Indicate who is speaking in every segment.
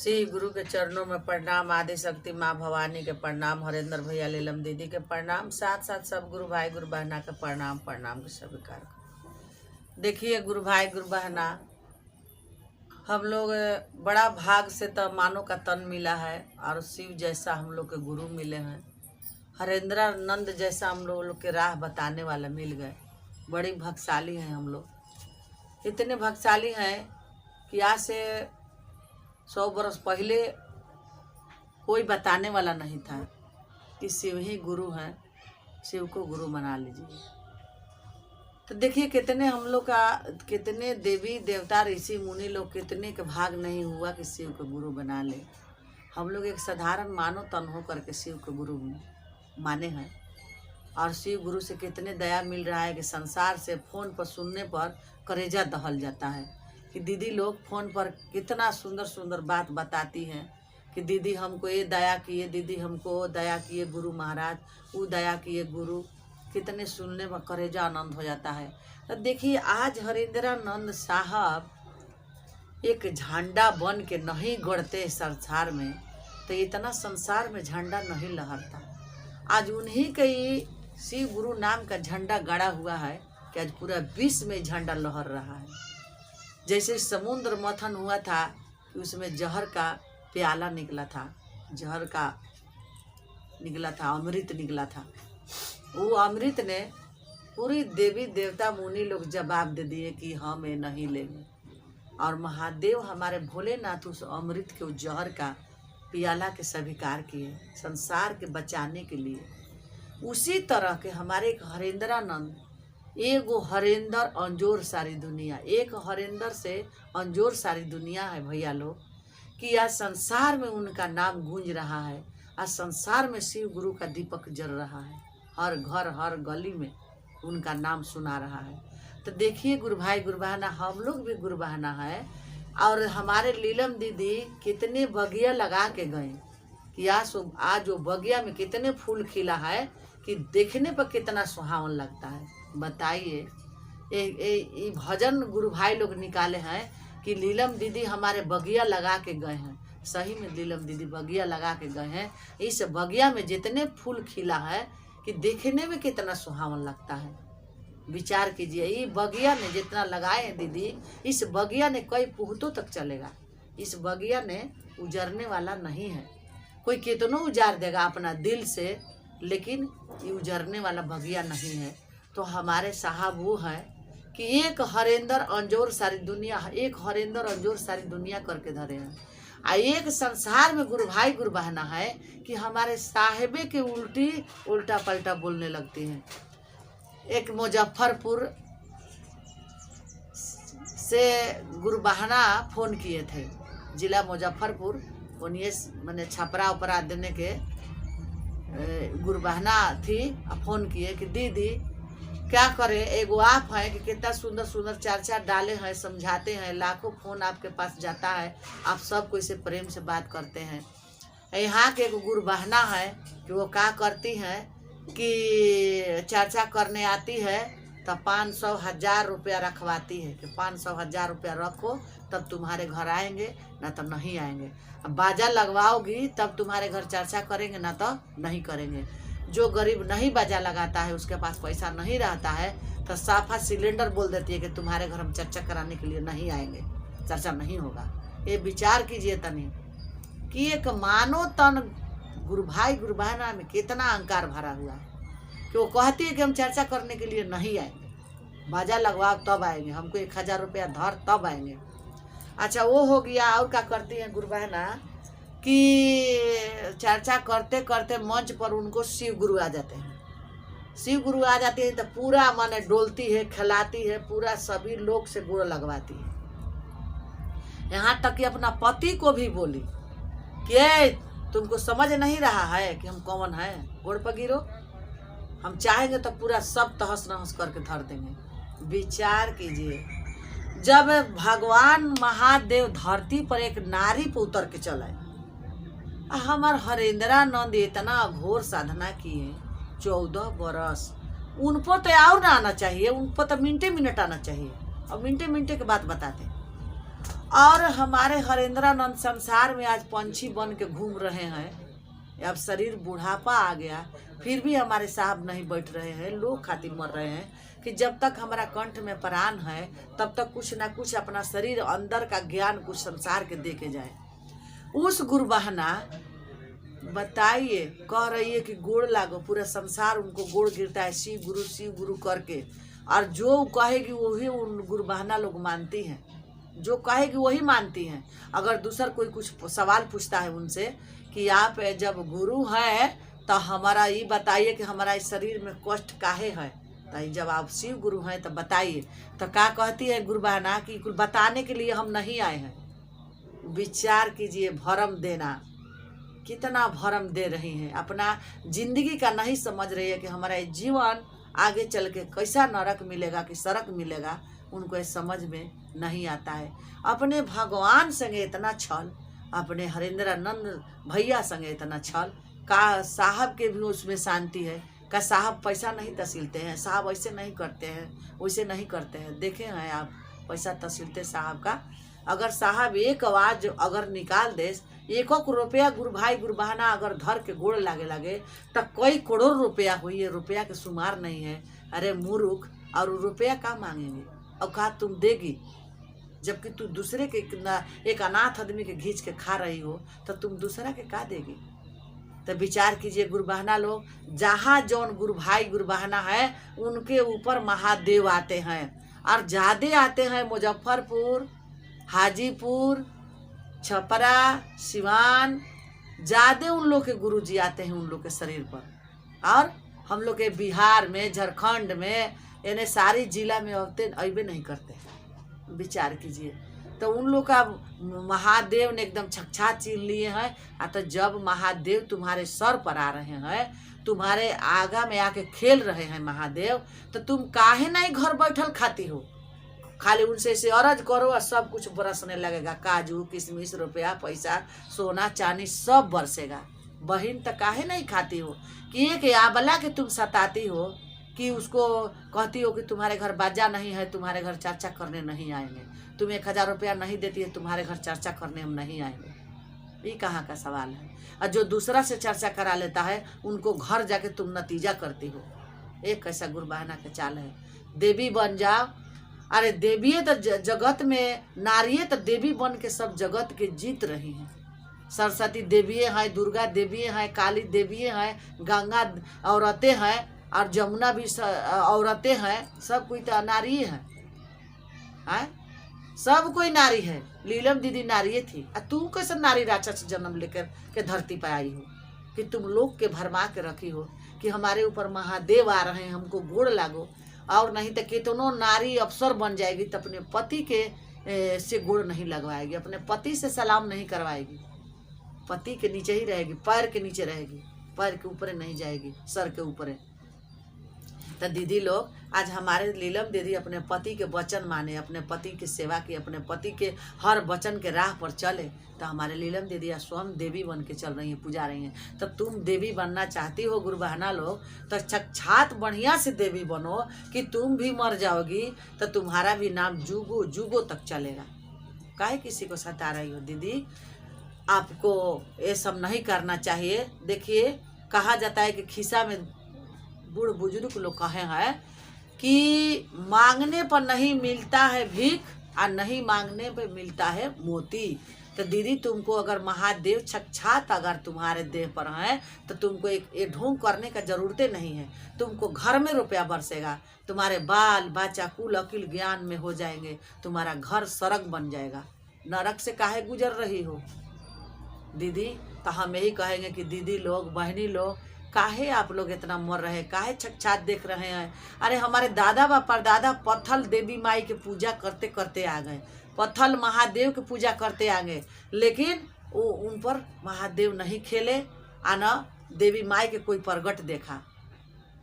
Speaker 1: श्री गुरु के चरणों में प्रणाम। आदि शक्ति माँ भवानी के प्रणाम। हरेंद्र भैया लीलम दीदी के प्रणाम। साथ साथ सब गुरु भाई गुरु बहना के प्रणाम के स्वीकार। देखिए गुरु भाई गुरु बहना, हम लोग बड़ा भाग से तो मानो का तन मिला है और शिव जैसा हम लोग के गुरु मिले हैं। हरेंद्रानंद जैसा हम लोग के राह बताने वाला मिल गए। बड़ी भाग्यशाली हैं हम लोग। इतने भाग्यशाली हैं कि आज से 100 बरस पहले कोई बताने वाला नहीं था कि शिव ही गुरु हैं। शिव को गुरु बना लीजिए। तो देखिए कितने हम लोग का, कितने देवी देवता ऋषि मुनि लोग, कितने के भाग नहीं हुआ कि शिव को गुरु बना ले। हम लोग एक साधारण मानव तन हो करके शिव को गुरु माने हैं। और शिव गुरु से कितने दया मिल रहा है कि संसार से फोन पर सुनने पर कलेजा दहल जाता है कि दीदी लोग फोन पर कितना सुंदर सुंदर बात बताती हैं कि दीदी हमको ये दया किए, दीदी हमको वो दया किए गुरु महाराज, वो दया किए गुरु। कितने सुनने में कलेजा आनंद हो जाता है। तो देखिए आज हरेंद्रानंद साहब एक झंडा बन के नहीं गड़ते संसार में तो इतना संसार में झंडा नहीं लहरता। आज उन्हीं के ही शिव गुरु नाम का झंडा गड़ा हुआ है कि आज पूरा विश्व में झंडा लहर रहा है। जैसे समुद्र मंथन हुआ था कि उसमें जहर का प्याला निकला था, जहर का निकला था, अमृत निकला था। वो अमृत ने पूरी देवी देवता मुनि लोग जवाब दे दिए कि हम ये नहीं लेंगे। और महादेव हमारे भोलेनाथ उस अमृत के, उस जहर का प्याला के स्वीकार किए संसार के बचाने के लिए। उसी तरह के हमारे एक हरेंद्रानंद, एगो हरेंद्र अंजोर सारी दुनिया, एक हरेंद्र से अंजोर सारी दुनिया है भैया लोग, कि आज संसार में उनका नाम गूंज रहा है। आज संसार में शिव गुरु का दीपक जल रहा है, हर घर हर गली में उनका नाम सुना रहा है। तो देखिए गुरु भाई गुरु बहना, हम लोग भी गुरु बहना है। और हमारे लीलम दीदी कितने बगिया लगा के गए कि आज वो बगिया में कितने फूल खिला है कि देखने पर कितना सुहावन लगता है। बताइए, ये भजन गुरु भाई लोग निकाले हैं कि लीलम दीदी हमारे बगिया लगा के गए हैं। सही में लीलम दीदी बगिया लगा के गए हैं। इस बगिया में जितने फूल खिला है कि देखने में कितना सुहावन लगता है। विचार कीजिए, ये बगिया ने जितना लगाए हैं दीदी, इस बगिया ने कई पुख्तों तक चलेगा। इस बगिया ने उजरने वाला नहीं है। कोई कितनों उजार देगा अपना दिल से, लेकिन ये उजरने वाला बगिया नहीं है। तो हमारे साहब वो है कि एक हरेंद्र अंजोर सारी दुनिया, एक हरेंद्र अंजोर सारी दुनिया करके धरे हैं। आ एक संसार में गुरु भाई गुरु बहना है कि हमारे साहेबे के उल्टा पलटा बोलने लगती हैं। एक मुजफ्फरपुर से गुरु बहना फोन किए थे, जिला मुजफ्फरपुर, उन्हें मैंने छपरा उपरा देने के गुरु बहना थी। फोन किए कि दीदी क्या करें, एगो आप है कि कितना सुंदर सुंदर चर्चा डाले हैं, समझाते हैं, लाखों फोन आपके पास जाता है, आप सब कोई से प्रेम से बात करते हैं। यहाँ के एगो गुरु बहना है कि वो क्या करती हैं कि चर्चा करने आती है तो 500,000 रुपया रखवाती है कि 500,000 रुपया रखो तब तुम्हारे घर आएंगे, ना तब नहीं आएंगे। अब बाजा लगवाओगी तब तुम्हारे घर चर्चा करेंगे, ना तो नहीं करेंगे। जो गरीब नहीं बाजा लगाता है, उसके पास पैसा नहीं रहता है, तो साफा सिलेंडर बोल देती है कि तुम्हारे घर हम चर्चा कराने के लिए नहीं आएंगे, चर्चा नहीं होगा। ये विचार कीजिए तनी कि एक मानो तन गुरु भाई गुरु बहना में कितना अहंकार भरा हुआ है कि वो कहती है कि हम चर्चा करने के लिए नहीं आएंगे, बाजा लगवाओ तब आएंगे, हमको 1,000 रुपया धर तब आएंगे। अच्छा वो हो गया। और क्या करती हैं गुरु बहना कि चर्चा करते करते मंच पर उनको शिव गुरु आ जाते हैं। शिव गुरु आ जाते हैं तो पूरा माने डोलती है, खिलाती है, पूरा सभी लोग से गुड़ लगवाती है। यहाँ तक कि अपना पति को भी बोली कि तुमको समझ नहीं रहा है कि हम कौन हैं, गोड़ पर गिरो, हम चाहेंगे तो पूरा सब तहस नहस करके धर देंगे। विचार कीजिए, जब भगवान महादेव धरती पर एक नारी पर उतर के चले। हमार हरेंद्रानंद इतना घोर साधना किए 14 बरस, उन पर तो और ना आना चाहिए, उन पर तो मिनटे मिनट आना चाहिए। और मिनटे मिनटे के बात बताते और हमारे हरेंद्रानंद संसार में आज पंछी बन के घूम रहे हैं। अब शरीर बुढ़ापा आ गया, फिर भी हमारे साहब नहीं बैठ रहे हैं, लोग खातिर मर रहे हैं कि जब तक हमारा कंठ में प्राण है तब तक कुछ ना कुछ अपना शरीर अंदर का ज्ञान कुछ संसार के दे के जाए। उस गुरु बहना बताइए, कह रही है कि गोड़ लागो, पूरा संसार उनको गोड़ गिरता है शिव गुरु करके, और जो कहेगी वही उन गुरु बहना लोग मानती हैं, जो कहेगी वही मानती हैं। अगर दूसर कोई कुछ सवाल पूछता है उनसे कि आप जब गुरु हैं तो हमारा ये बताइए कि हमारा इस शरीर में कष्ट काहे है, तो जब आप शिव गुरु हैं तो बताइए, तो क्या कहती है गुरु बहना कि कुछ बताने के लिए हम नहीं आए हैं। विचार कीजिए, भरम देना, कितना भरम दे रही हैं, अपना जिंदगी का नहीं समझ रही है कि हमारा जीवन आगे चल के कैसा नरक मिलेगा कि सड़क मिलेगा, उनको ये समझ में नहीं आता है। अपने भगवान संगे इतना छल, अपने हरेंद्रानंद भैया संगे इतना छल, का साहब के भी उसमें शांति है, का साहब पैसा नहीं तसीलते हैं, साहब ऐसे नहीं करते हैं, वैसे नहीं करते हैं। देखे हैं आप पैसा तसीलते साहब का? अगर साहब एक आवाज अगर निकाल दे, 1 रुपया गुरु भाई गुरु बहना अगर धर के गोड़ लागे लगे तो कई करोड़ रुपया हुई है, रुपया के शुमार नहीं है। अरे मूर्ख, और रुपया का मांगेंगे और कहा तुम देगी, जबकि तू दूसरे के एक अनाथ आदमी के घींच के खा रही हो तो तुम दूसरा के का देगी? तो विचार कीजिए गुरु बहना लोग, जहाँ जौन गुरु भाई गुरु बहना है उनके ऊपर महादेव आते हैं, और ज्यादा आते हैं मुजफ्फरपुर, हाजीपुर, छपरा, सिवान, ज्यादा उन लोग के गुरु जी आते हैं उन लोग के शरीर पर। और हम लोग के बिहार में, झारखंड में, यानी सारी जिला में अबे नहीं करते हैं। विचार कीजिए, तो उन लोग का महादेव ने एकदम छकछा छीन लिए हैं। तो जब महादेव तुम्हारे सर पर आ रहे हैं, तुम्हारे आगा में आके खेल रहे हैं महादेव, तो तुम काहे नहीं घर बैठल खाती हो? खाली उनसे ऐसे अरज करो और सब कुछ बरसने लगेगा, काजू किशमिश रुपया पैसा सोना चांदी सब बरसेगा। बहन तो काहे नहीं खाती हो कि एक आबला के तुम सताती हो, कि उसको कहती हो कि तुम्हारे घर बाजा नहीं है, तुम्हारे घर चर्चा करने नहीं आएंगे, तुम 1000 रुपया नहीं देती है, तुम्हारे घर चर्चा करने हम नहीं आएंगे। ये कहाँ का सवाल है? और जो दूसरा से चर्चा करा लेता है उनको घर जाके तुम नतीजा करती हो। एक कैसा गुरु बहना के चाल है। देवी बन जाओ, अरे देवी तो जगत में, नारी तो देवी बन के सब जगत के जीत रही हैं। सरस्वती देवी हैं, दुर्गा देवी हैं, काली देवी हैं, गंगा औरतें हैं, और जमुना भी औरतें हैं, सब कोई तो नारी है, सब कोई नारी है। लीलम दीदी नारी थी, और तू कैसे नारी राक्षस जन्म लेकर के धरती पर आई हो कि तुम लोग के भरमा के रखी हो कि हमारे ऊपर महादेव आ रहे हैं, हमको गोड़ लागो। और नहीं तो कितनों नारी अफसर बन जाएगी तो अपने पति के से गोड़ नहीं लगवाएगी, अपने पति से सलाम नहीं करवाएगी, पति के नीचे ही रहेगी, पैर के नीचे रहेगी, पैर के ऊपर नहीं जाएगी, सर के ऊपर। तो दीदी लोग, आज हमारे लीलम दीदी अपने पति के वचन माने, अपने पति की सेवा की, अपने पति के हर वचन के राह पर चले। तो हमारे लीलम दीदी आज स्वयं देवी बन के चल रही हैं, पूजा रही हैं। तो तुम देवी बनना चाहती हो गुरु बहना लोग, तो छात बढ़िया से देवी बनो कि तुम भी मर जाओगी तो तुम्हारा भी नाम जुगो जुगो तक चलेगा। काहे किसी को सता रही हो दीदी? आपको ये सब नहीं करना चाहिए। देखिए, कहा जाता है कि खिस्सा में बूढ़ बुजुर्ग लोग कहे हैं कि मांगने पर नहीं मिलता है भीख, और नहीं मांगने पर मिलता है मोती। तो दीदी, तुमको अगर महादेव छकछात अगर तुम्हारे देह पर हैं तो तुमको एक ढोंग करने का जरूरत नहीं है। तुमको घर में रुपया बरसेगा, तुम्हारे बाल बच्चा कुल अकिल ज्ञान में हो जाएंगे, तुम्हारा घर सड़क बन जाएगा। नरक से काहे गुजर रही हो दीदी? तो हम यही कहेंगे कि दीदी लोग, बहनी लोग, काहे आप लोग इतना मर रहे हैं, काहे छकछात देख रहे हैं? अरे हमारे दादा व परदादा पत्थल देवी माई की पूजा करते करते आ गए, पत्थल महादेव की पूजा करते आ गए, लेकिन वो उन पर महादेव नहीं खेले, आना देवी माई के कोई प्रगट देखा,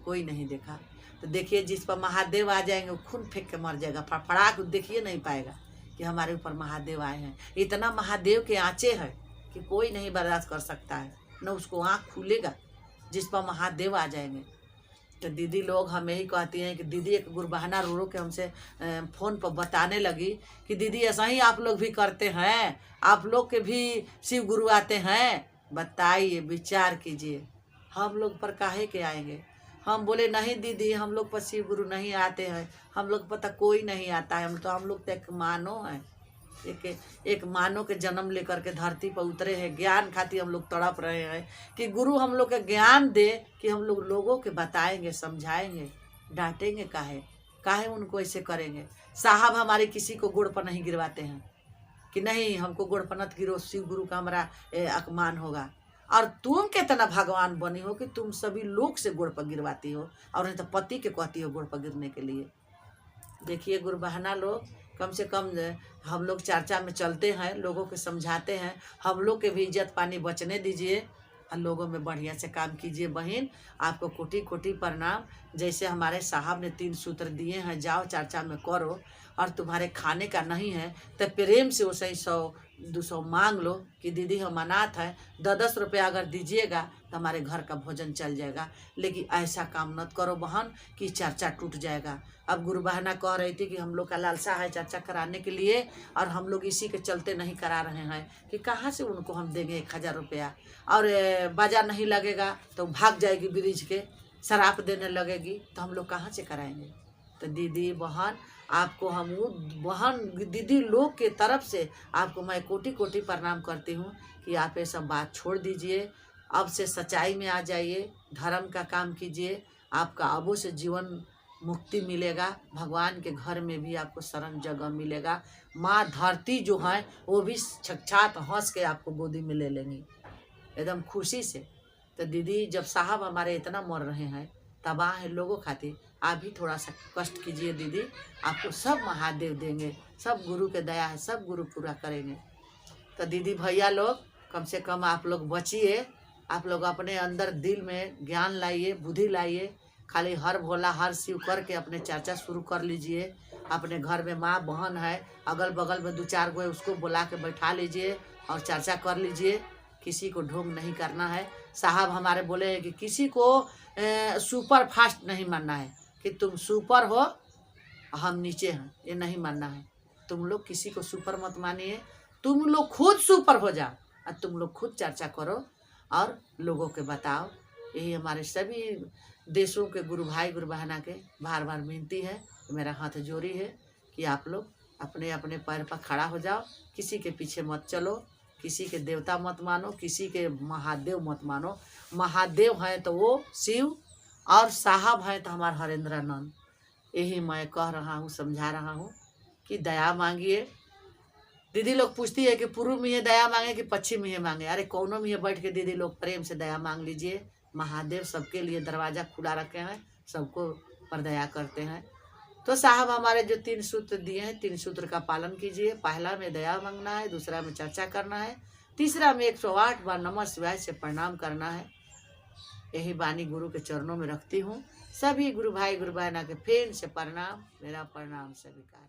Speaker 1: कोई नहीं देखा। तो देखिए, जिस पर महादेव आ जाएंगे वो खून फेंक के मर जाएगा, फड़फड़ा के देखिए नहीं पाएगा कि हमारे ऊपर महादेव आए हैं। इतना महादेव के आँचे है कि कोई नहीं बर्दाश्त कर सकता है, न उसको आँख खुलेगा जिस पर महादेव आ जाएंगे। तो दीदी लोग हमें ही कहती हैं कि दीदी, एक गुरबहाना रो रो के हमसे फ़ोन पर बताने लगी कि दीदी ऐसा ही आप लोग भी करते हैं, आप लोग के भी शिव गुरु आते हैं। बताइए, विचार कीजिए, हम लोग पर काहे के आएंगे। हम बोले नहीं दीदी, हम लोग पर शिव गुरु नहीं आते हैं, हम लोग पर तो कोई नहीं आता है। हम लोग तो एक मानव हैं, एक मानव के जन्म लेकर के धरती पर उतरे हैं। ज्ञान खातिर हम लोग तड़प रहे हैं कि गुरु हम लोग के ज्ञान दे, कि हम लोग लोगों के बताएंगे, समझाएंगे, डांटेंगे काहे काहे उनको ऐसे करेंगे। साहब हमारे किसी को गुड़ पर नहीं गिरवाते हैं कि नहीं हमको गुड़ पर नत गिरो, शिव गुरु का हमारा अपमान होगा। और तुम कितना भगवान बनी हो कि तुम सभी लोग से गुड़ पर गिरवाती हो, और नहीं तो पति के कहती हो गुड़ पर गिरने के लिए। देखिए गुरबहाना लोग, कम से कम हम लोग चर्चा में चलते हैं, लोगों को समझाते हैं, हम लोग के भी इज्जत पानी बचने दीजिए और लोगों में बढ़िया से काम कीजिए। बहन, आपको कोटि कोटि प्रणाम। जैसे हमारे साहब ने 3 सूत्र दिए हैं, जाओ चर्चा में करो, और तुम्हारे खाने का नहीं है तो प्रेम से उसे 100-200 मांग लो कि दीदी हम अनाथ हैं, 10-10 रुपया अगर दीजिएगा तो हमारे घर का भोजन चल जाएगा। लेकिन ऐसा काम मत करो बहन कि चर्चा टूट जाएगा। अब गुरबहाना कह रही थी कि हम लोग का लालसा है चर्चा कराने के लिए, और हम लोग इसी के चलते नहीं करा रहे हैं कि कहाँ से उनको हम देंगे 1000 रुपया, और बाजा नहीं लगेगा तो भाग जाएगी ब्रिज के, शराब देने लगेगी, तो हम लोग कहाँ से कराएंगे। तो दीदी बहन, आपको हम बहन दीदी लोग के तरफ से आपको मैं कोटि कोटि प्रणाम करती हूँ कि आप ये सब बात छोड़ दीजिए, अब से सच्चाई में आ जाइए, धर्म का काम कीजिए, आपका अबों से जीवन मुक्ति मिलेगा। भगवान के घर में भी आपको शरण जगह मिलेगा। माँ धरती जो है वो भी साक्षात हंस के आपको गोदी में ले लेंगी एकदम खुशी से। तो दीदी, जब साहब हमारे इतना मर रहे हैं, तबाह है लोगों खातिर, आप भी थोड़ा सा कष्ट कीजिए दीदी, आपको सब महादेव देंगे, सब गुरु के दया है, सब गुरु पूरा करेंगे। तो दीदी भैया लोग, कम से कम आप लोग बचिए, आप लोग अपने अंदर दिल में ज्ञान लाइए, बुद्धि लाइए। खाली हर भोला हर शिव करके अपने चर्चा शुरू कर लीजिए। अपने घर में माँ बहन है, अगल बगल में 2-4 गो है, उसको बुला के बैठा लीजिए और चर्चा कर लीजिए। किसी को ढोंग नहीं करना है। साहब हमारे बोले हैं कि किसी को सुपर फास्ट नहीं मानना है कि तुम सुपर हो हम नीचे हैं, ये नहीं मानना है। तुम लोग किसी को सुपर मत मानिए, तुम लोग खुद सुपर हो जाओ और तुम लोग खुद चर्चा करो और लोगों के बताओ। यही हमारे सभी देशों के गुरु भाई गुरु बहना के बार बार विनती है, मेरा हाथ जोड़ी है कि आप लोग अपने अपने पैर पर खड़ा हो जाओ, किसी के पीछे मत चलो, किसी के देवता मत मानो, किसी के महादेव मत मानो। महादेव हैं तो वो शिव, और साहब हैं तो हमारा हरेंद्रानंद। यही मैं कह रहा हूँ, समझा रहा हूँ कि दया मांगिए। दीदी लोग पूछती है कि पूर्व में ये दया मांगे कि पश्चिम में ये मांगे। अरे कोनों में ये बैठ के दीदी लोग प्रेम से दया मांग लीजिए। महादेव सबके लिए दरवाज़ा खुला रखे हैं, सबको पर दया करते हैं। तो साहब हमारे जो 3 सूत्र दिए हैं, 3 सूत्र का पालन कीजिए। पहला में दया मांगना है, दूसरा में चर्चा करना है, तीसरा में 108 बार नमः शिवाय से प्रणाम करना है। यही वाणी गुरु के चरणों में रखती हूँ। सभी गुरु भाई गुरु बहना के फिर से प्रणाम, मेरा प्रणाम स्वीकार।